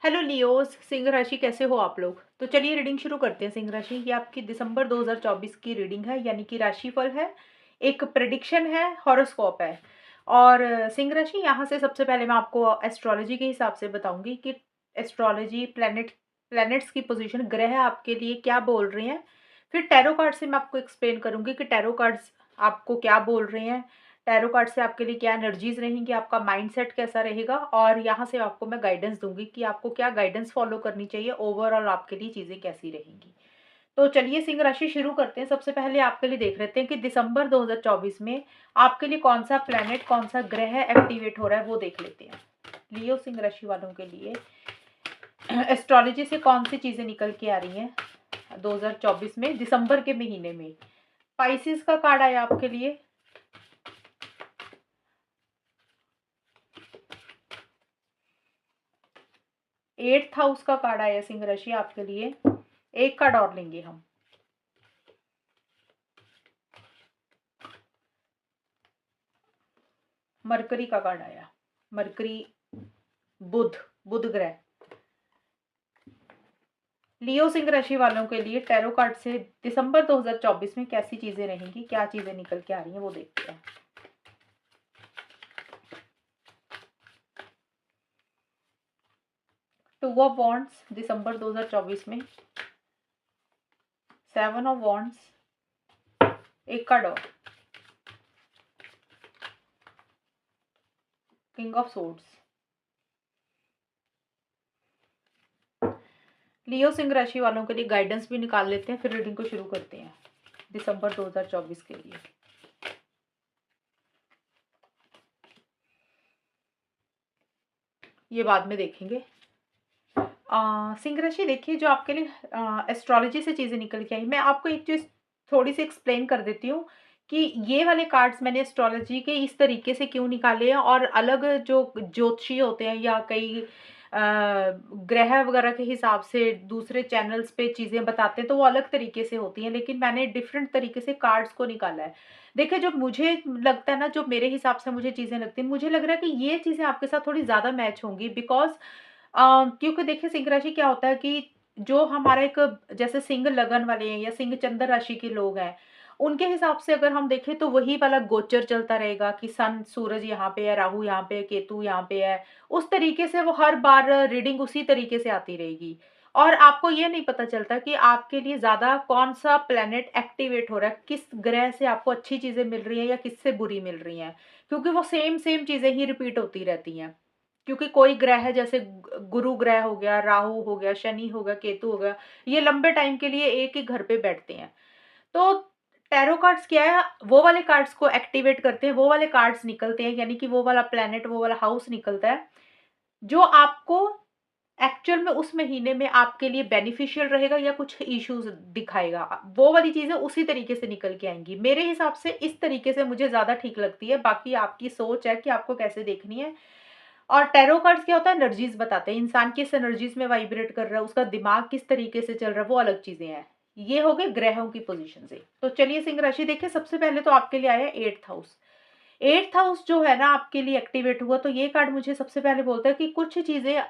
Hello Leos, Singh राशि कैसे हो आप लोग। तो चलिए रीडिंग शुरू करते हैं। सिंह राशि ये आपकी दिसंबर 2024 की रीडिंग है, यानी कि राशिफल है, एक प्रेडिक्शन है, हॉरोस्कोप है। और सिंह राशि यहाँ से सबसे पहले मैं आपको एस्ट्रोलॉजी के हिसाब से बताऊंगी कि एस्ट्रोलॉजी प्लैनेट्स की पोजीशन, ग्रह आपके लिए क्या बोल रहे हैं। फिर टैरो कार्ड से मैं आपको एक्सप्लेन करूंगी कि टैरो कार्ड्स आपको क्या बोल रहे हैं, टैरो कार्ड से आपके लिए क्या एनर्जीज रहेंगी, आपका माइंडसेट कैसा रहेगा, और यहाँ से आपको मैं गाइडेंस दूंगी कि आपको क्या गाइडेंस फॉलो करनी चाहिए, ओवरऑल आपके लिए चीज़ें कैसी रहेंगी। तो चलिए सिंह राशि शुरू करते हैं। सबसे पहले आपके लिए देख लेते हैं कि दिसंबर 2024 में आपके लिए कौन सा प्लैनेट, कौन सा ग्रह एक्टिवेट हो रहा है, वो देख लेते हैं। लियो सिंह राशि वालों के लिए एस्ट्रोलॉजी से कौन सी चीज़ें निकल के आ रही हैं 2024 में, दिसंबर के महीने में। स्पाइसिस का कार्ड आया आपके लिए, 8th हाउस का कार्ड आया सिंह राशि आपके लिए। एक कार्ड और लेंगे हम। मरकरी का कार्ड आया, मरकरी, बुध, बुध ग्रह। लियो सिंह राशि वालों के लिए टैरो कार्ड से दिसंबर 2024 में कैसी चीजें रहेंगी, क्या चीजें निकल के आ रही हैं, वो देखते हैं। टू ऑफ वॉन्ड्स दिसंबर 2024 में, 7 ऑफ वॉन्ड्स, एक कार्ड और, किंग ऑफ सोर्ड्स। लियो सिंह राशि वालों के लिए गाइडेंस भी निकाल लेते हैं, फिर रीडिंग को शुरू करते हैं दिसंबर 2024 के लिए। ये बाद में देखेंगे। सिंह राशि देखिए, जो आपके लिए एस्ट्रोलॉजी से चीज़ें निकल के आई, मैं आपको एक चीज़ थोड़ी सी एक्सप्लेन कर देती हूँ कि ये वाले कार्ड्स मैंने एस्ट्रोलॉजी के इस तरीके से क्यों निकाले हैं, और अलग जो ज्योतिषी होते हैं या कई ग्रह वगैरह के हिसाब से दूसरे चैनल्स पे चीज़ें बताते हैं तो वो अलग तरीके से होती हैं, लेकिन मैंने डिफरेंट तरीके से कार्ड्स को निकाला है। देखिए, जो मुझे लगता है ना, जो मेरे हिसाब से मुझे चीज़ें लगती हैं, मुझे लग रहा है कि ये चीज़ें आपके साथ थोड़ी ज़्यादा मैच होंगी, बिकॉज क्योंकि देखिए सिंह राशि क्या होता है कि जो हमारा एक, जैसे सिंह लगन वाले हैं या सिंह चंद्र राशि के लोग हैं, उनके हिसाब से अगर हम देखें तो वही वाला गोचर चलता रहेगा कि सन सूरज यहाँ पे है, राहु यहाँ पे है, केतु यहाँ पे है। उस तरीके से वो हर बार रीडिंग उसी तरीके से आती रहेगी, और आपको ये नहीं पता चलता कि आपके लिए ज्यादा कौन सा प्लेनेट एक्टिवेट हो रहा है, किस ग्रह से आपको अच्छी चीजें मिल रही हैं या किससे बुरी मिल रही हैं, क्योंकि वो सेम सेम चीजें ही रिपीट होती रहती हैं। क्योंकि कोई ग्रह है, जैसे गुरु ग्रह हो गया, राहु हो गया, शनि हो गया, केतु हो गया, ये लंबे टाइम के लिए एक ही घर पे बैठते हैं। तो टैरो कार्ड्स क्या है, वो वाले कार्ड्स को एक्टिवेट करते हैं, वो वाले कार्ड्स निकलते हैं, यानी कि वो वाला प्लेनेट, वो वाला हाउस निकलता है जो आपको एक्चुअल में उस महीने में आपके लिए बेनिफिशियल रहेगा या कुछ इश्यूज दिखाएगा। वो वाली चीजें उसी तरीके से निकल के आएंगी। मेरे हिसाब से इस तरीके से मुझे ज्यादा ठीक लगती है, बाकी आपकी सोच है कि आपको कैसे देखनी है। और टैरो कार्ड्स क्या होता है, एनर्जीज बताते हैं, इंसान किस एनर्जीज में वाइब्रेट कर रहा है, उसका दिमाग किस तरीके से चल रहा है, वो अलग चीजें हैं। ये हो गए ग्रहों की पोजीशन से। तो चलिए सिंह राशि देखिए, सबसे पहले तो आपके लिए आया 8th हाउस। 8th हाउस जो है ना आपके लिए एक्टिवेट हुआ, तो ये कार्ड मुझे सबसे पहले बोलता है कि कुछ चीजें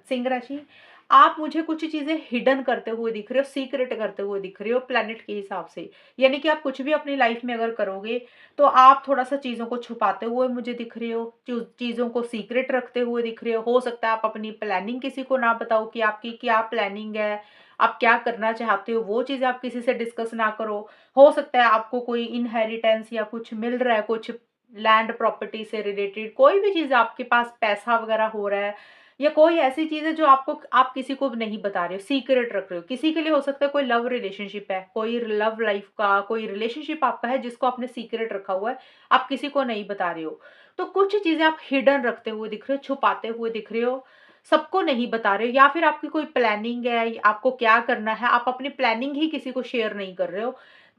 सिंह राशि, आप मुझे कुछ चीजें हिडन करते हुए दिख रहे हो, सीक्रेट करते हुए दिख रहे हो प्लेनेट के हिसाब से। यानी कि आप कुछ भी अपनी लाइफ में अगर करोगे तो आप थोड़ा सा चीजों को छुपाते हुए मुझे दिख रहे हो, चीजों को सीक्रेट रखते हुए दिख रहे हो सकता है आप अपनी प्लानिंग किसी को ना बताओ कि आपकी क्या प्लानिंग है, आप क्या करना चाहते हो, वो चीज आप किसी से डिस्कस ना करो। हो सकता है आपको कोई इनहेरिटेंस या कुछ मिल रहा है, कुछ लैंड प्रॉपर्टी से रिलेटेड कोई भी चीज, आपके पास पैसा वगैरह हो रहा है, या कोई ऐसी चीज है जो आपको, आप किसी को नहीं बता रहे हो, सीक्रेट रख रहे हो। किसी के लिए हो सकता है कोई लव रिलेशनशिप है, कोई लव लाइफ का कोई रिलेशनशिप आपका है जिसको आपने सीक्रेट रखा हुआ है, आप किसी को नहीं बता रहे हो। तो कुछ चीजें आप हिडन रखते हुए दिख रहे हो, छुपाते हुए दिख रहे हो, सबको नहीं बता रहे हो, या फिर आपकी कोई प्लानिंग है, आपको क्या करना है, आप अपनी प्लानिंग ही किसी को शेयर नहीं कर रहे हो।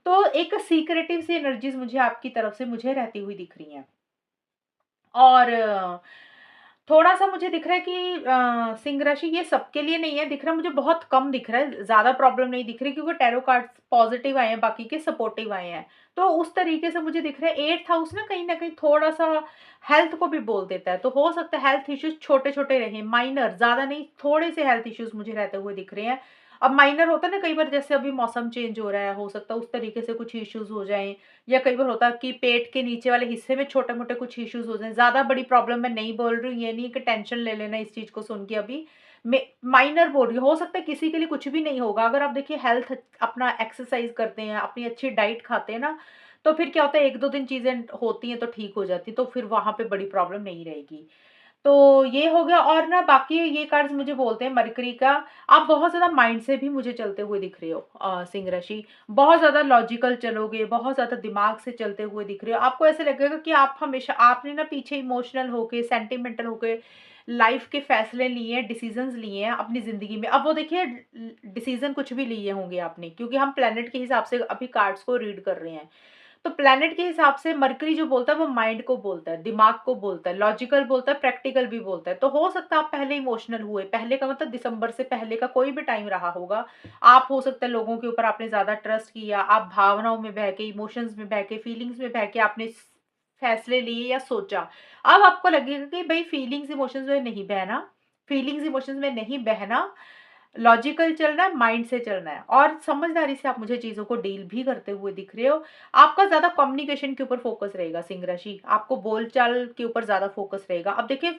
तो एक सीक्रेटिव सी एनर्जीज मुझे आपकी तरफ से मुझे रहती हुई दिख रही हैं। और थोड़ा-सा मुझे दिख रहा है कि सिंह राशि ये सबके लिए नहीं है, दिख रहा है मुझे बहुत कम दिख रहा है, ज़्यादा प्रॉब्लम नहीं दिख रही क्योंकि टैरो कार्ड्स पॉज़िटिव आए हैं, बाकी के सपोर्टिव आए हैं। तो उस तरीके से मुझे दिख रहा है 8th हाउस ना कहीं न कहीं थोड़ा-सा हेल्थ को भी बोल देता है, तो हो सकता है हेल्थ इश्यूज़ छोटे-छोटे रहें, माइनर, ज़्यादा नहीं, थोड़े से हेल्थ इश्यूज़ मुझे रहते हुए दिख रहे हैं। अब माइनर होता है ना कई बार, जैसे अभी मौसम चेंज हो रहा है, हो सकता है उस तरीके से कुछ इश्यूज़ हो जाएँ, या कई बार होता है कि पेट के नीचे वाले हिस्से में छोटे-मोटे कुछ इश्यूज़ हो जाएँ, ज़्यादा बड़ी प्रॉब्लम मैं नहीं बोल रही हूँ, ये नहीं कि टेंशन ले लेना इस चीज़ को सुन के अभी। मैं माइनर बोल रही हूँ, हो सकता है किसी के लिए कुछ भी नहीं होगा, अगर आप देखिए हेल्थ अपना एक्सरसाइज़ करते हैं, अपनी अच्छी डाइट खाते हैं ना, तो फिर क्या होता है 1-2 दिन चीज़ें होती हैं तो ठीक हो जाती हैं, तो फिर वहाँ पे बड़ी प्रॉब्लम नहीं रहेगी। तो ये हो गया, और ना बाकी ये कार्ड्स मुझे बोलते हैं मरकरी का, आप बहुत ज़्यादा माइंड से भी मुझे चलते हुए दिख रहे हो सिंह राशि। बहुत ज़्यादा लॉजिकल चलोगे, बहुत ज़्यादा दिमाग से चलते हुए दिख रहे हो। आपको ऐसे लगेगा कि आप हमेशा आपने ना पीछे इमोशनल होके, सेंटिमेंटल होके लाइफ़ के फैसले लिए हैं, डिसीज़न्स लिए हैं अपनी ज़िंदगी में। अब वो देखिए डिसीज़न कुछ भी लिए होंगे आपने, क्योंकि हम प्लैनेट के हिसाब से अभी कार्ड्स को रीड कर रहे हैं। तो प्लैनेट के हिसाब से मरकरी जो बोलता है वो माइंड को बोलता है, दिमाग को बोलता है, लॉजिकल बोलता है, प्रैक्टिकल भी बोलता है। तो हो सकता है आप पहले इमोशनल हुए, पहले का मतलब दिसंबर से पहले का कोई भी टाइम रहा होगा। आप हो सकता है लोगों के ऊपर आपने ज़्यादा ट्रस्ट किया, आप भावनाओं में बह के, इमोशंस में बह के, फीलिंग्स में बह के आपने फैसले लिए या सोचा। अब आपको लगेगा कि भई फीलिंग्स इमोशंस में नहीं बहना, फीलिंग्स इमोशंस में नहीं बहना, लॉजिकल चलना है, माइंड से चलना है, और समझदारी से आप मुझे चीज़ों को डील भी करते हुए दिख रहे हो। आपका ज़्यादा कम्युनिकेशन के ऊपर फ़ोकस रहेगा सिंह राशि, आपको बोलचाल के ऊपर ज़्यादा फ़ोकस रहेगा। अब देखिए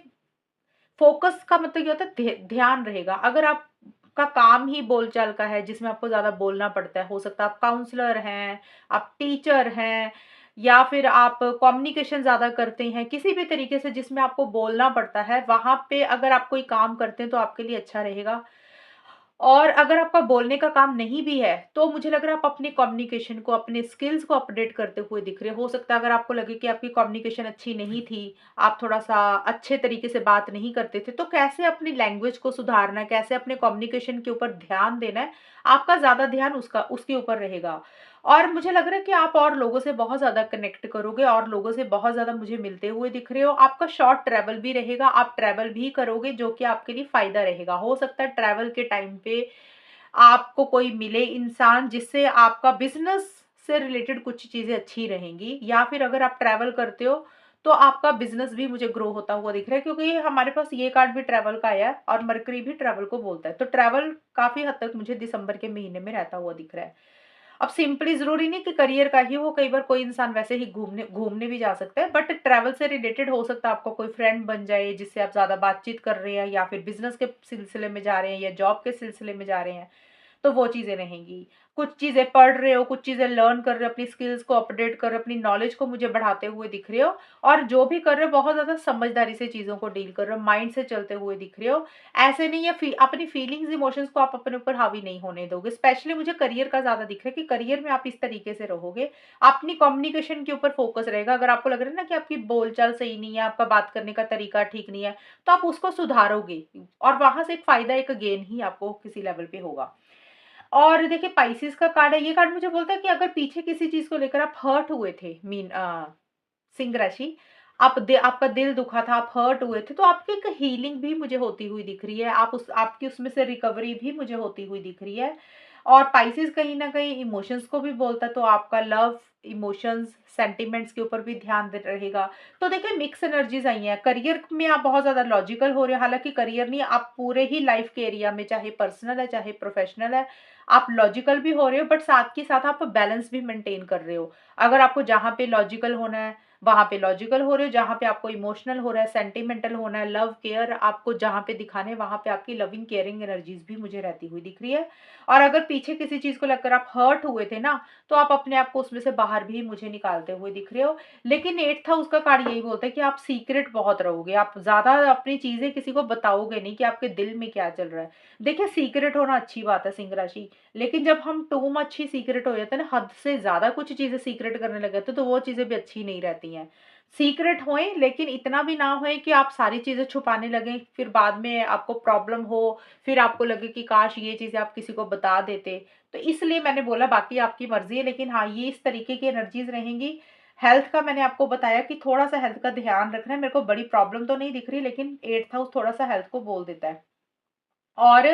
फ़ोकस का मतलब क्या होता है, ध्यान रहेगा। अगर आपका काम ही बोलचाल का है जिसमें आपको ज़्यादा बोलना पड़ता है, हो सकता है आप काउंसलर हैं, आप टीचर हैं, या फिर आप कम्युनिकेशन ज़्यादा करते हैं, किसी भी तरीके से जिसमें आपको बोलना पड़ता है, वहाँ पे अगर आप कोई काम करते हैं तो आपके लिए अच्छा रहेगा। और अगर आपका बोलने का काम नहीं भी है, तो मुझे लग रहा है आप अपनी कम्युनिकेशन को, अपने स्किल्स को अपडेट करते हुए दिख रहे हो। हो सकता है अगर आपको लगे कि आपकी कम्युनिकेशन अच्छी नहीं थी, आप थोड़ा-सा अच्छे तरीके से बात नहीं करते थे, तो कैसे अपनी लैंग्वेज को सुधारना है, कैसे अपने कम्युनिकेशन के ऊपर ध्यान देना है, आपका ज़्यादा ध्यान उसके ऊपर रहेगा। और मुझे लग रहा है कि आप और लोगों से बहुत ज़्यादा कनेक्ट करोगे, और लोगों से बहुत ज़्यादा मुझे मिलते हुए दिख रहे हो। आपका शॉर्ट ट्रैवल भी रहेगा, आप ट्रैवल भी करोगे जो कि आपके लिए फ़ायदा रहेगा। हो सकता है ट्रैवल के टाइम पे आपको कोई मिले इंसान जिससे आपका बिज़नेस से रिलेटेड कुछ चीज़ें अच्छी रहेंगी, या फिर अगर आप ट्रैवल करते हो, तो आपका बिज़नेस भी मुझे ग्रो होता हुआ दिख रहा है, क्योंकि ये हमारे पास ये कार्ड भी ट्रैवल का आया है और मरकरी भी ट्रैवल को बोलता है। तो ट्रैवल काफ़ी हद तक मुझे दिसंबर के महीने में रहता हुआ दिख रहा है। अब सिंपली ज़रूरी नहीं कि करियर का ही हो, कई बार कोई इंसान वैसे ही घूमने घूमने भी जा सकता है, बट ट्रैवल से रिलेटेड हो सकता है आपका कोई फ्रेंड बन जाए जिससे आप ज़्यादा बातचीत कर रहे हैं, या फिर बिज़नेस के सिलसिले में जा रहे हैं, या जॉब के सिलसिले में जा रहे हैं। तो वो चीज़ें रहेंगी। कुछ चीज़ें पढ़ रहे हो, कुछ चीज़ें लर्न कर रहे हो, अपनी स्किल्स को अपडेट कर रहे हो, अपनी नॉलेज को मुझे बढ़ाते हुए दिख रहे हो, और जो भी कर रहे हो बहुत ज़्यादा समझदारी से चीज़ों को डील कर रहे हो, माइंड से चलते हुए दिख रहे हो। ऐसे नहीं है, अपनी फीलिंग्स, इमोशंस को आप अपने ऊपर हावी नहीं होने दोगे। स्पेशली मुझे करियर का ज़्यादा दिख रहा है कि करियर में आप इस तरीके से रहोगे, अपनी कम्युनिकेशन के ऊपर फोकस रहेगा। अगर आपको लग रहा है ना कि आपकी बोलचाल सही नहीं है, आपका बात करने का तरीका ठीक नहीं है, तो आप उसको सुधारोगे, और वहाँ से एक फ़ायदा, एक गेन ही आपको किसी लेवल पे होगा। और देखिए पाइसेस का कार्ड है, ये कार्ड मुझे बोलता है कि अगर पीछे किसी चीज़ को लेकर आप हर्ट हुए थे, सिंह राशि, आपका दिल दुखा था, आप हर्ट हुए थे, तो आपकी एक हीलिंग भी मुझे होती हुई दिख रही है। आपकी उसमें से रिकवरी भी मुझे होती हुई दिख रही है। और पाइसेस कहीं न कहीं इमोशंस को भी बोलता है, तो आपका लव, इमोशंस, सेंटिमेंट्स के ऊपर भी ध्यान द रहेगा। तो देखिए मिक्स एनर्जीज़ आई हैं। करियर में आप बहुत ज़्यादा लॉजिकल हो रहे हो, हालाँकि करियर नहीं, आप पूरे ही लाइफ़ के एरिया में, चाहे पर्सनल है, चाहे प्रोफ़ेशनल है, आप लॉजिकल भी हो रहे हो, बट साथ के साथ आप बैलेंस भी मेंटेन कर रहे हो। अगर आपको जहाँ पे लॉजिकल होना है, वहाँ पे लॉजिकल हो रहे हो, जहाँ पे आपको इमोशनल हो रहा है, सेंटिमेंटल होना है, लव, केयर आपको जहाँ पे दिखाने हैं, वहाँ पे आपकी लविंग, केयरिंग एनर्जीज़ भी मुझे रहती हुई दिख रही है। और अगर पीछे किसी चीज़ को लेकर आप हर्ट हुए थे ना, तो आप अपने आप को उसमें से बाहर भी मुझे निकालते हुए दिख रहे हो। लेकिन 8th हाउस का कार्ड यही बोलता है कि आप सीक्रेट बहुत रहोगे, आप ज़्यादा अपनी चीज़ें किसी को बताओगे नहीं कि आपके दिल में क्या चल रहा है। देखिए सीक्रेट होना अच्छी बात है सिंह राशि, लेकिन जब हम टू मच ही सीक्रेट हो जाते हैं ना, हद से ज़्यादा कुछ चीज़ें सीक्रेट करने लग जाते हैं, तो वो चीज़ें भी अच्छी नहीं रहती हैं। सीक्रेट होएँ, लेकिन इतना भी ना होए कि आप सारी चीज़ें छुपाने लगें, फिर बाद में आपको प्रॉब्लम हो, फिर आपको लगे कि काश ये चीज़ें आप किसी को बता देते। तो इसलिए मैंने बोला, बाकी आपकी मर्ज़ी है, लेकिन हाँ, ये इस तरीके की एनर्जीज़ रहेंगी। हेल्थ का मैंने आपको बताया कि थोड़ा-सा हेल्थ का ध्यान रखना है, मेरे को बड़ी प्रॉब्लम तो नहीं दिख रही, लेकिन 8th हाउस थोड़ा-सा हेल्थ को बोल देता है। और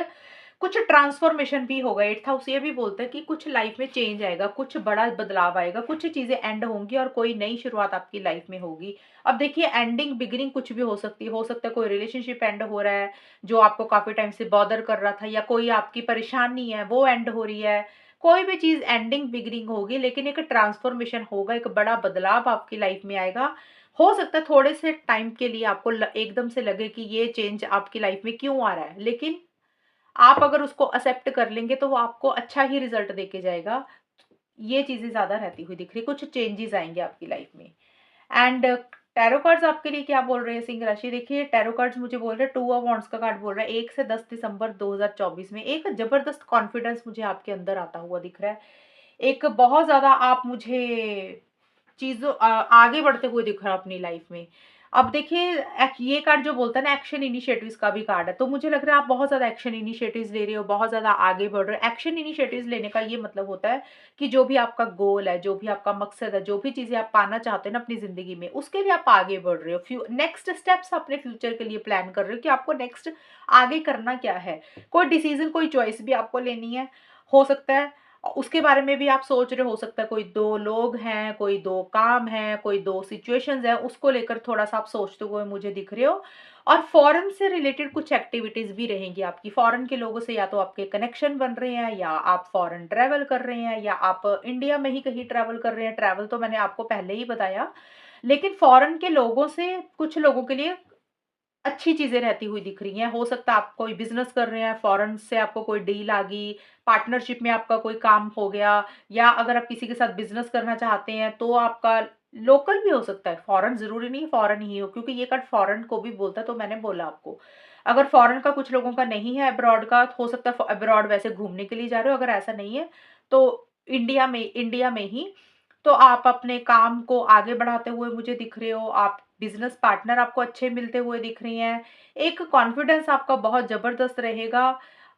कुछ ट्रांसफॉर्मेशन भी होगा, 8th हाउस ये भी बोलता है कि कुछ लाइफ में चेंज आएगा, कुछ बड़ा बदलाव आएगा, कुछ चीज़ें एंड होंगी और कोई नई शुरुआत आपकी लाइफ में होगी। अब देखिए एंडिंग, बिगिनिंग कुछ भी हो सकती है, हो सकता है कोई रिलेशनशिप एंड हो रहा है, जो आपको काफ़ी टाइम से बॉदर कर रहा था, या कोई आपकी परेशानी है वो एंड हो रही है। कोई भी चीज़ एंडिंग, बिगिनिंग होगी, लेकिन एक ट्रांसफॉर्मेशन होगा, एक बड़ा बदलाव आपकी लाइफ में आएगा। हो सकता है थोड़े से टाइम के लिए आपको एकदम से लगे कि ये चेंज आपकी लाइफ में क्यों आ रहा है, लेकिन आप अगर उसको एक्सेप्ट कर लेंगे तो वो आपको अच्छा ही रिजल्ट देके जाएगा। ये चीज़ें ज़्यादा रहती हुई दिख रही है, कुछ चेंजेस आएँगे आपकी लाइफ में। एंड टैरो कार्ड्स आपके लिए क्या बोल रहे हैं सिंह राशि? देखिए टैरो कार्ड्स मुझे बोल रहे हैं, 2 ऑफ वांड्स का कार्ड बोल रहा है 1 से 10 दिसंबर 2024 में एक ज़बरदस्त कॉन्फिडेंस मुझे आपके अंदर आता हुआ दिख रहा है। एक बहुत ज़्यादा आप मुझे आगे बढ़ते हुए दिख रहा है अपनी लाइफ में। अब देखिए ये कार्ड जो बोलता है ना, एक्शन इनिशिएटिव्स का भी कार्ड है, तो मुझे लग रहा है आप बहुत ज़्यादा एक्शन इनिशिएटिव्स ले रहे हो, बहुत ज़्यादा आगे बढ़ रहे हो। एक्शन इनिशिएटिव्स लेने का ये मतलब होता है कि जो भी आपका गोल है, जो भी आपका मकसद है, जो भी चीज़ें आप पाना चाहते हैं ना अपनी ज़िंदगी में, उसके लिए आप आगे बढ़ रहे हो। नेक्स्ट स्टेप्स अपने फ्यूचर के लिए प्लान कर रहे हो कि आपको नेक्स्ट आगे करना क्या है। कोई डिसीज़न, कोई चॉइस भी आपको लेनी है, हो सकता है उसके बारे में भी आप सोच रहे हो सकता है कोई 2 लोग हैं, कोई 2 काम हैं, कोई 2 सिचुएशंस हैं, उसको लेकर थोड़ा-सा आप सोचते हुए मुझे दिख रहे हो। और फ़ॉरेन से रिलेटेड कुछ एक्टिविटीज़ भी रहेंगी आपकी। फ़ॉरेन के लोगों से या तो आपके कनेक्शन बन रहे हैं, या आप फ़ॉरेन ट्रैवल कर रहे हैं, या आप इंडिया में ही कहीं ट्रैवल कर रहे हैं। ट्रैवल तो मैंने आपको पहले ही बताया। लेकिन फ़ॉरेन के लोगों से कुछ लोगों के लिए अच्छी चीज़ें रहती हुई दिख रही हैं। हो सकता है आप कोई बिज़नेस कर रहे हैं, फ़ॉरेन से आपको कोई डील आ गई, पार्टनरशिप में आपका कोई काम हो गया, या अगर आप किसी के साथ बिज़नेस करना चाहते हैं, तो आपका लोकल भी हो सकता है, फ़ॉरेन ज़रूरी नहीं है फ़ॉरेन ही हो, क्योंकि ये कार्ड फ़ॉरेन को भी बोलता है, तो मैंने बोला आपको। अगर फ़ॉरेन का कुछ लोगों का नहीं है, अब्रॉड का, हो सकता है अब्रॉड वैसे घूमने के लिए जा रहे हो, अगर ऐसा नहीं है, तो इंडिया में ही तो आप अपने काम को आगे बढ़ाते हुए मुझे दिख रहे हो, आप बिज़नेस पार्टनर आपको अच्छे मिलते हुए दिख रही हैं। एक कॉन्फिडेंस आपका बहुत ज़बरदस्त रहेगा,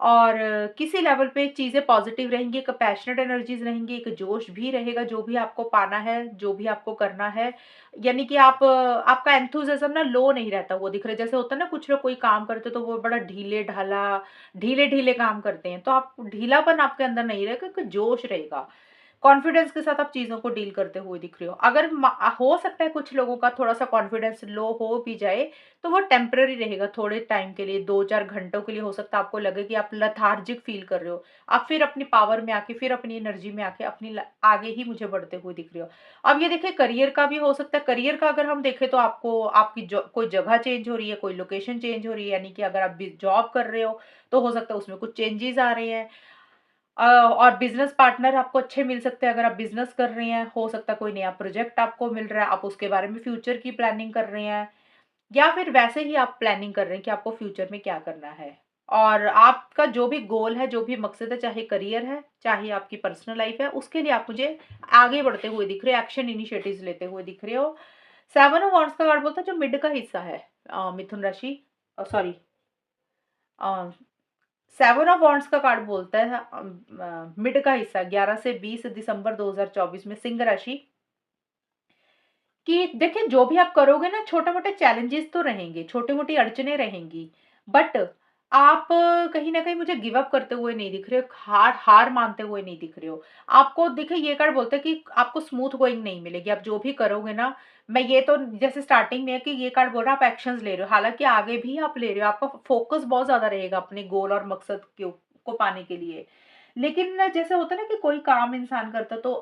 और किसी लेवल पे चीज़ें पॉज़िटिव रहेंगी, एक पैशनेट एनर्जीज़ रहेंगी, एक जोश भी रहेगा, जो भी आपको पाना है, जो भी आपको करना है। यानी कि आपका एंथुसियाज़्म ना लो नहीं रहता हुआ दिख रहा है। जैसे होता है ना, कुछ लोग कोई काम करते हैं तो वो बड़ा ढीले-ढीले काम करते हैं, तो आप ढीलापन आपके अंदर नहीं रहेगा, एक जोश रहेगा। कॉन्फिडेंस के साथ आप चीज़ों को डील करते हुए दिख रहे हो। अगर हो सकता है कुछ लोगों का थोड़ा-सा कॉन्फिडेंस लो हो भी जाए, तो वो टेम्परेरी रहेगा, थोड़े टाइम के लिए, 2-4 घंटों के लिए हो सकता है आपको लगे कि आप लेथार्जिक फ़ील कर रहे हो। आप फिर अपनी पावर में आके, फिर अपनी एनर्जी में आके अपनी आगे ही मुझे बढ़ते हुए दिख रहे हो। अब ये देखिए करियर का भी हो सकता है, करियर का अगर हम देखें तो आपको आपकी कोई जगह चेंज हो रही है, कोई लोकेशन चेंज हो रही है, यानी कि अगर आप जॉब कर रहे हो, तो हो सकता है उसमें कुछ चेंजेज़ आ रहे हैं। और बिज़नेस पार्टनर आपको अच्छे मिल सकते हैं अगर आप बिज़नेस कर रहे हैं, हो सकता है कोई नया प्रोजेक्ट आपको मिल रहा है, आप उसके बारे में फ्यूचर की प्लानिंग कर रहे हैं, या फिर वैसे ही आप प्लानिंग कर रहे हैं कि आपको फ्यूचर में क्या करना है। और आपका जो भी गोल है, जो भी मकसद है, चाहे करियर है, चाहे आपकी पर्सनल लाइफ है, उसके लिए आप मुझे आगे बढ़ते हुए दिख रहे हो, एक्शन इनिशिएटिव्स लेते हुए दिख रहे हो। 7 ऑफ वांड्स का कार्ड बोलता है जो मिड का हिस्सा है, मिथुन राशि, सॉरी, अ 7 ऑफ वांड्स का कार्ड बोलता है मिड का हिस्सा 11 से 20 दिसंबर 2024 में सिंह राशि, कि देखिए जो भी आप करोगे ना, छोटे-मोटे चैलेंजेस तो रहेंगे, छोटी-मोटी अड़चनें रहेंगी, बट आप कहीं न कहीं मुझे गिव अप करते हुए नहीं दिख रहे हो, हार हार मानते हुए नहीं दिख रहे हो। आपको देखिए ये कार्ड बोलता है कि आपको स्मूथ गोइंग नहीं मिलेगी, आप जो भी करोगे ना, मैं ये तो जैसे स्टार्टिंग में है कि ये कार्ड बोल रहा है आप एक्शंस ले रहे हो, हालाँकि आगे भी आप ले रहे हो, आपका फोकस बहुत ज़्यादा रहेगा अपने गोल और मकसद को पाने के लिए। लेकिन ना जैसे होता है ना कि कोई काम इंसान करता है तो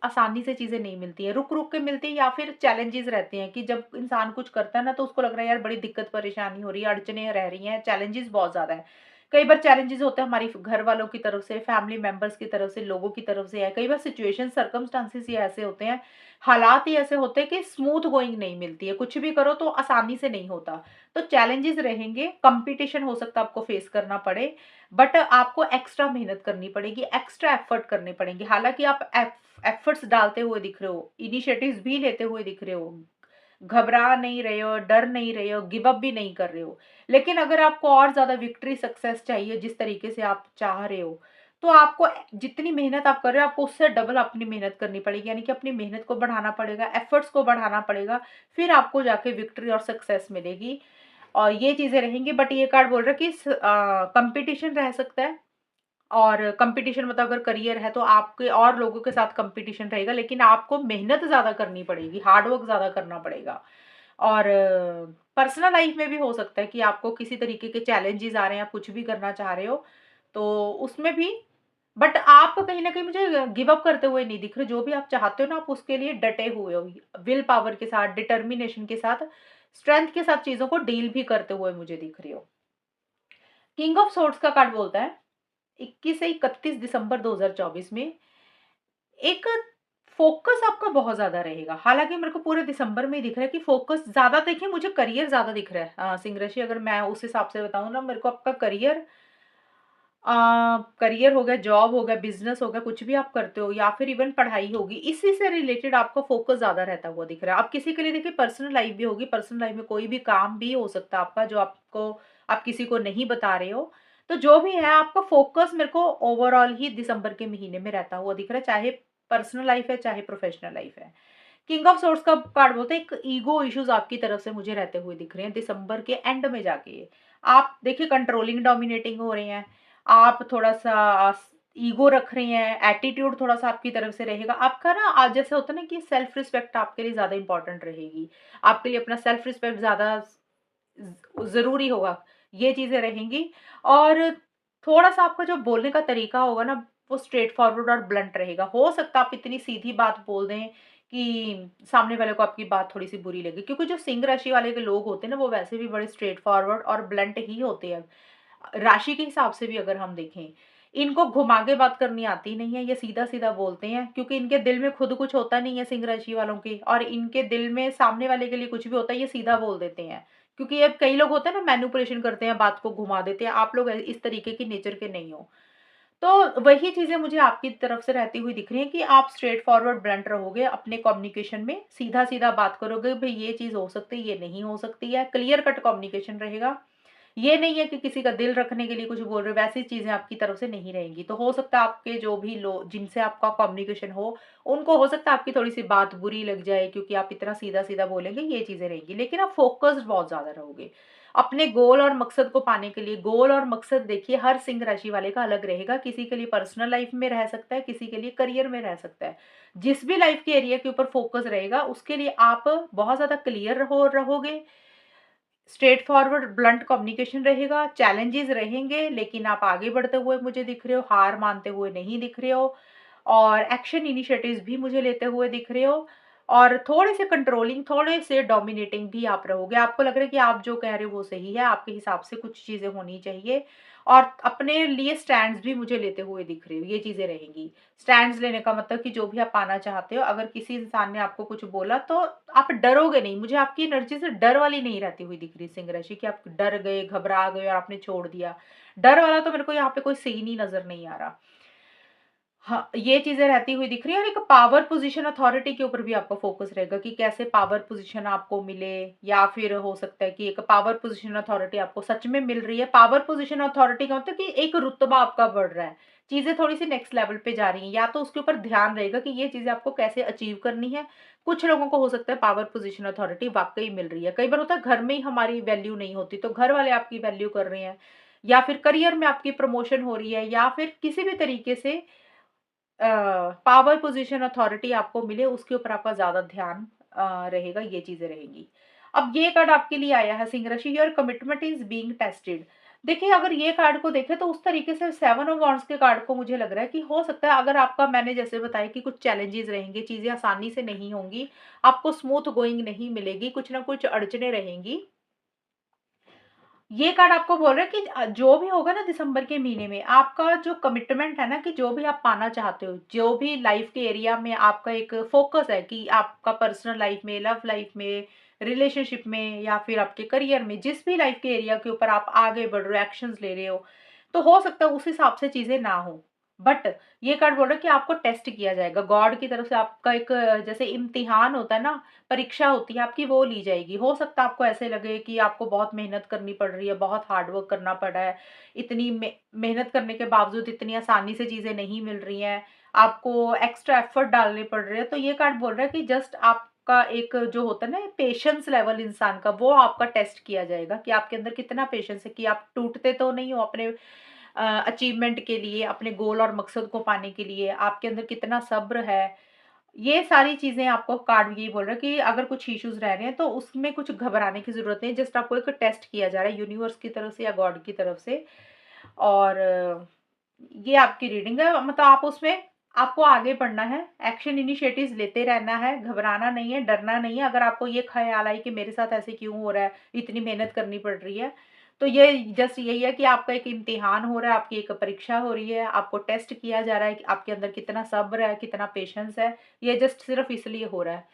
आसानी से चीज़ें नहीं मिलती हैं, रुक-रुक के मिलती हैं, या फिर चैलेंजेस रहते हैं कि जब इंसान कुछ करता है ना तो उसको लग रहा है यार बड़ी दिक्कत परेशानी हो रही है, अड़चनें रह रही हैं, चैलेंजेस बहुत ज़्यादा हैं। कई बार चैलेंजेस होते हैं हमारी घर वालों की तरफ से, फैमिली मेंबर्स की तरफ से, लोगों की तरफ से है। कई बार सिचुएशन सर्कमस्टेंसेस ही ऐसे होते हैं, हालात ही ऐसे होते हैं कि स्मूथ गोइंग नहीं मिलती है, कुछ भी करो तो आसानी से नहीं होता। तो चैलेंजेस रहेंगे, कंपटीशन हो सकता है आपको फेस करना पड़े, बट आपको एक्स्ट्रा मेहनत करनी पड़ेगी, एक्स्ट्रा एफर्ट करने पड़ेंगे। हालाँकि आप एफर्ट्स डालते हुए दिख रहे हो, इनिशिएटिव्स भी लेते हुए दिख रहे हो, घबरा नहीं रहे हो, डर नहीं रहे हो, गिव अप भी नहीं कर रहे हो। लेकिन अगर आपको और ज़्यादा विक्ट्री सक्सेस चाहिए जिस तरीके से आप चाह रहे हो, तो आपको जितनी मेहनत आप कर रहे हो, आपको उससे डबल अपनी मेहनत करनी पड़ेगी, यानी कि अपनी मेहनत को बढ़ाना पड़ेगा, एफर्ट्स को बढ़ाना पड़ेगा, फिर आपको जाके विक्ट्री और सक्सेस मिलेगी। और ये चीज़ें रहेंगी। बट ये कार्ड बोल रहा है कि कंपटीशन रह सकता है, और कंपटीशन मतलब अगर करियर है तो आपके और लोगों के साथ कंपटीशन रहेगा, लेकिन आपको मेहनत ज़्यादा करनी पड़ेगी, हार्ड वर्क ज़्यादा करना पड़ेगा। और पर्सनल लाइफ में भी हो सकता है कि आपको किसी तरीके के चैलेंजेस आ रहे हैं, आप कुछ भी करना चाह रहे हो, तो उसमें भी, बट आप कहीं न कहीं मुझे गिव अप करते हुए नहीं दिख रहे। जो भी आप चाहते हो ना, आप उसके लिए डटे हुए हो। विल पावर के साथ, डिटर्मिनेशन के साथ, स्ट्रेंथ के साथ चीज़ों को डील भी करते हुए मुझे दिख रहे हो। किंग ऑफ सोर्ड्स का कार्ड बोलता है 21 से 31 दिसंबर 2024 में एक फ़ोकस आपका बहुत ज़्यादा रहेगा। हालाँकि मेरे को पूरे दिसंबर में ही दिख रहा है कि फ़ोकस ज़्यादा, देखिए मुझे करियर ज़्यादा दिख रहा है। सिंह राशि, अगर मैं उस हिसाब से बताऊँ ना, मेरे को आपका अ, करियर हो गया, जॉब हो गया, बिज़नेस हो गया, कुछ भी आप करते हो या फिर इवन पढ़ाई होगी, इसी से रिलेटेड आपका फ़ोकस ज़्यादा रहता हुआ दिख रहा है। अब किसी के लिए देखिए पर्सनल लाइफ़ भी होगी, पर्सनल लाइफ़ में कोई भी काम भी हो सकता है आपका, जो आप किसी को नहीं बता रहे हो। तो जो भी है, आपका फ़ोकस मेरे को ओवरऑल ही दिसंबर के महीने में रहता हुआ दिख रहा है, चाहे पर्सनल लाइफ़ है, चाहे प्रोफ़ेशनल लाइफ़ है। किंग ऑफ सोर्ड्स का कार्ड बोलते हैं एक ईगो इश्यूज़ आपकी तरफ से मुझे रहते हुए दिख रहे हैं दिसंबर के एंड में जाके। आप देखिए कंट्रोलिंग, डोमिनेटिंग हो रहे हैं। आप थोड़ा-सा ईगो रख रहे हैं, एटीट्यूड थोड़ा-सा आपकी तरफ से रहेगा। आपका ना जैसे होता है ना कि सेल्फ रिस्पेक्ट आपके लिए ज़्यादा इम्पोर्टेंट रहेगी। आपके लिए अपना सेल्फ रिस्पेक्ट ज़्यादा ज़रूरी होगा। ये चीज़ें रहेंगी। और थोड़ा-सा आपका जो बोलने का तरीका होगा ना, वो स्ट्रेट फॉरवर्ड और ब्लंट रहेगा। हो सकता है आप इतनी सीधी बात बोल दें कि सामने वाले को आपकी बात थोड़ी-सी बुरी लगे, क्योंकि जो सिंह राशि वाले के लोग होते हैं ना, वो वैसे भी बड़े स्ट्रेट फॉरवर्ड और ब्लंट ही होते हैं। राशि के हिसाब से भी अगर हम देखें, इनको घुमा के बात करनी आती नहीं है, ये सीधा-सीधा बोलते हैं, क्योंकि इनके दिल में खुद कुछ होता नहीं है सिंह राशि वालों के, और इनके दिल में सामने वाले के लिए कुछ भी होता है, ये सीधा बोल देते हैं। क्योंकि अब कई लोग होते हैं ना, मैनिपुलेशन करते हैं, बात को घुमा देते हैं, आप लोग इस तरीके की नेचर के नहीं हो। तो वही चीज़ें मुझे आपकी तरफ से रहती हुई दिख रही हैं कि आप स्ट्रेट फॉरवर्ड ब्लंट रहोगे अपने कम्युनिकेशन में, सीधा-सीधा बात करोगे, भई ये चीज़ हो सकती है, ये नहीं हो सकती है, क्लियर कट कम्युनिकेशन रहेगा। ये नहीं है कि किसी का दिल रखने के लिए कुछ बोल रहे हो, वैसी चीज़ें आपकी तरफ से नहीं रहेंगी। तो हो सकता है आपके जो भी लोग जिनसे आपका कम्युनिकेशन उनको हो सकता है आपकी थोड़ी-सी बात बुरी लग जाए, क्योंकि आप इतना सीधा-सीधा बोलेंगे, ये चीज़ें रहेंगी। लेकिन आप फ़ोकस्ड बहुत ज़्यादा रहोगे। अपने गोल और मकसद को पाने के लिए, गोल और मकसद देखिए हर सिंह राशि वाले का अलग रहेगा। किसी के लिए पर्सनल लाइफ़ में रह सकता है, किसी के लिए करियर में रह सकता है। जिस भी लाइफ़ के एरिया के ऊपर फ़ोकस रहेगा, उसके लिए आप बहुत ज़्यादा क्लियर रहोगे, स्ट्रेट फॉरवर्ड ब्लंट कम्युनिकेशन रहेगा, चैलेंजेस रहेंगे, लेकिन आप आगे बढ़ते हुए मुझे दिख रहे हो, हार मानते हुए नहीं दिख रहे हो, और एक्शन इनिशिएटिव्स भी मुझे लेते हुए दिख रहे हो, और थोड़े से कंट्रोलिंग, थोड़े से डोमिनेटिंग भी आप रहोगे। आपको लग रहा है कि आप जो कह रहे हो वो सही है, आपके हिसाब से कुछ चीज़ें होनी चाहिए, और अपने लिए स्टैंड्स भी मुझे लेते हुए दिख रहे हो, ये चीज़ें रहेंगी। स्टैंड्स लेने का मतलब कि जो भी आप पाना चाहते हो, अगर किसी इंसान ने आपको कुछ बोला तो आप डरोगे नहीं। मुझे आपकी एनर्जी से डर वाली नहीं रहती हुई दिख रही सिंह राशि, कि आप डर गए, घबरा गए और आपने छोड़ दिया। डर वाला तो मेरे को यहाँ पे कोई सीन ही नज़र नहीं आ रहा। हाँ, ये चीज़ें रहती हुई दिख रही है, और एक पावर पोज़ीशन अथॉरिटी के ऊपर भी आपका फ़ोकस रहेगा कि कैसे पावर पोज़ीशन आपको मिले, या फिर हो सकता है कि एक पावर पोज़ीशन अथॉरिटी आपको सच में मिल रही है। पावर पोज़ीशन अथॉरिटी का मतलब कि एक रुतबा आपका बढ़ रहा है, चीज़ें थोड़ी-सी नेक्स्ट लेवल पे जा रही हैं, या तो उसके ऊपर ध्यान रहेगा कि ये चीज़ें आपको कैसे अचीव करनी है। कुछ लोगों को हो सकता है पावर पोज़ीशन अथॉरिटी वाक़ई मिल रही है। कई बार होता है घर में ही हमारी वैल्यू नहीं होती, तो घर वाले आपकी वैल्यू कर रहे हैं, या फिर करियर में आपकी प्रमोशन हो रही है, या फिर किसी भी तरीके से अ, पावर पोजीशन अथॉरिटी आपको मिले, उसके ऊपर आपका ज़्यादा ध्यान रहेगा, ये चीज़ें रहेंगी। अब ये कार्ड आपके लिए आया है सिंह राशि, your commitment is being tested. देखिए अगर ये कार्ड को देखें तो उस तरीके से 7 ऑफ वांड्स के कार्ड को मुझे लग रहा है कि हो सकता है, अगर आपका, मैंने जैसे बताया कि कुछ चैलेंजेस रहेंगे, चीज़ें आसानी से नहीं होंगी, आपको स्मूथ गोइंग नहीं मिलेगी, कुछ ना कुछ अड़चनें रहेंगी। ये कार्ड आपको बोल रहा है कि जो भी होगा ना दिसंबर के महीने में, आपका जो कमिटमेंट है ना, कि जो भी आप पाना चाहते हो, जो भी लाइफ के एरिया में आपका एक फ़ोकस है, कि आपका पर्सनल लाइफ में, लव लाइफ में, रिलेशनशिप में, या फिर आपके करियर में, जिस भी लाइफ के एरिया के ऊपर आप आगे बढ़ रहे हो, एक्शंस ले रहे हो, तो हो सकता है उस हिसाब से चीज़ें ना हो। बट ये कार्ड बोल रहा है कि आपको टेस्ट किया जाएगा गॉड की तरफ से, आपका एक जैसे इम्तिहान होता है ना, परीक्षा होती है आपकी, वो ली जाएगी। हो सकता है आपको ऐसे लगे कि आपको बहुत मेहनत करनी पड़ रही है, बहुत हार्ड वर्क करना पड़ा है, इतनी मेहनत करने के बावजूद इतनी आसानी से चीज़ें नहीं मिल रही हैं, आपको एक्स्ट्रा एफर्ट डालने पड़ रहे हैं। तो ये कार्ड बोल रहा है कि जस्ट आपका एक जो होता है ना पेशेंस लेवल इंसान का, वो आपका टेस्ट किया जाएगा कि आपके अंदर कितना पेशेंस है, कि आप टूटते तो नहीं हो अपने अचीवमेंट के लिए, अपने गोल और मकसद को पाने के लिए, आपके अंदर कितना सब्र है। ये सारी चीज़ें आपको कार्ड यही बोल रहा है कि अगर कुछ इश्यूज़ रह रहे हैं तो उसमें कुछ घबराने की ज़रूरत नहीं है, जस्ट आपको एक टेस्ट किया जा रहा है यूनिवर्स की तरफ से या गॉड की तरफ से। और ये आपकी रीडिंग है, मतलब आप उसमें आपको आगे बढ़ना है, एक्शन इनिशिएटिव्स लेते रहना है, घबराना नहीं है, डरना नहीं है। अगर आपको ये ख़्याल आए कि मेरे साथ ऐसे क्यों हो रहा है, इतनी मेहनत करनी पड़ रही है, तो ये जस्ट यही है कि आपका एक इम्तिहान हो रहा है, आपकी एक परीक्षा हो रही है, आपको टेस्ट किया जा रहा है कि आपके अंदर कितना सब्र है, कितना पेशेंस है। ये जस्ट सिर्फ़ इसलिए हो रहा है।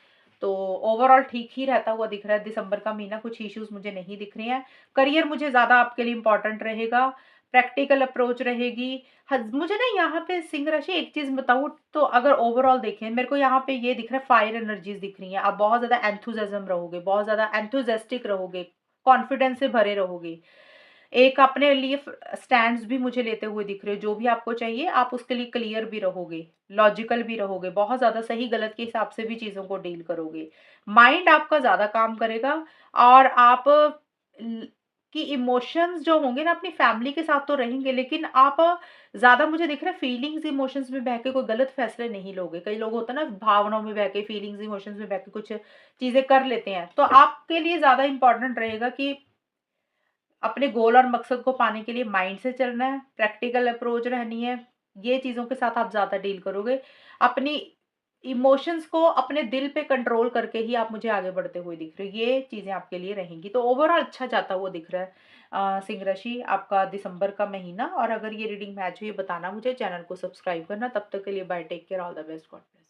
तो ओवरऑल ठीक ही रहता हुआ दिख रहा है दिसंबर का महीना, कुछ इश्यूज़ मुझे नहीं दिख रहे हैं। करियर मुझे ज़्यादा आपके लिए इम्पोर्टेंट रहेगा, प्रैक्टिकल अप्रोच रहेगी। मुझे ना यहाँ पे सिंह राशि एक चीज़ बताऊँ, तो अगर ओवरऑल देखें मेरे को यहाँ पे ये दिख रहा है, फायर एनर्जीज़ दिख रही हैं। आप बहुत ज़्यादा एंथुसियाज़्म रहोगे, बहुत ज़्यादा एंथुसियास्टिक रहोगे, कॉन्फिडेंस से भरे रहोगे। एक अपने लिए स्टैंड्स भी मुझे लेते हुए दिख रहे हो, जो भी आपको चाहिए आप उसके लिए क्लियर भी रहोगे, लॉजिकल भी रहोगे, बहुत ज़्यादा सही गलत के हिसाब से भी चीज़ों को डील करोगे। माइंड आपका ज़्यादा काम करेगा, और आप कि इमोशंस जो होंगे ना अपनी फैमिली के साथ तो रहेंगे, लेकिन आप ज़्यादा मुझे दिख रहा है फीलिंग्स इमोशंस में बह के कोई गलत फैसले नहीं लोगे। कई लोग होता है ना भावनाओं में बह के, फीलिंग्स इमोशंस में बह के कुछ चीज़ें कर लेते हैं। तो आपके लिए ज़्यादा इम्पोर्टेंट रहेगा कि अपने गोल और मकसद को पाने के लिए माइंड से चलना है, प्रैक्टिकल अप्रोच रहनी है, ये चीज़ों के साथ आप ज़्यादा डील करोगे। अपनी इमोशंस को अपने दिल पे कंट्रोल करके ही आप मुझे आगे बढ़ते हुए दिख रहे हो, ये चीज़ें आपके लिए रहेंगी। तो ओवरऑल अच्छा जाता हुआ दिख रहा है सिंह राशि आपका दिसंबर का महीना। और अगर ये रीडिंग मैच हुई है बताना मुझे, चैनल को सब्सक्राइब करना। तब तक के लिए bye, take care, all the best, God bless.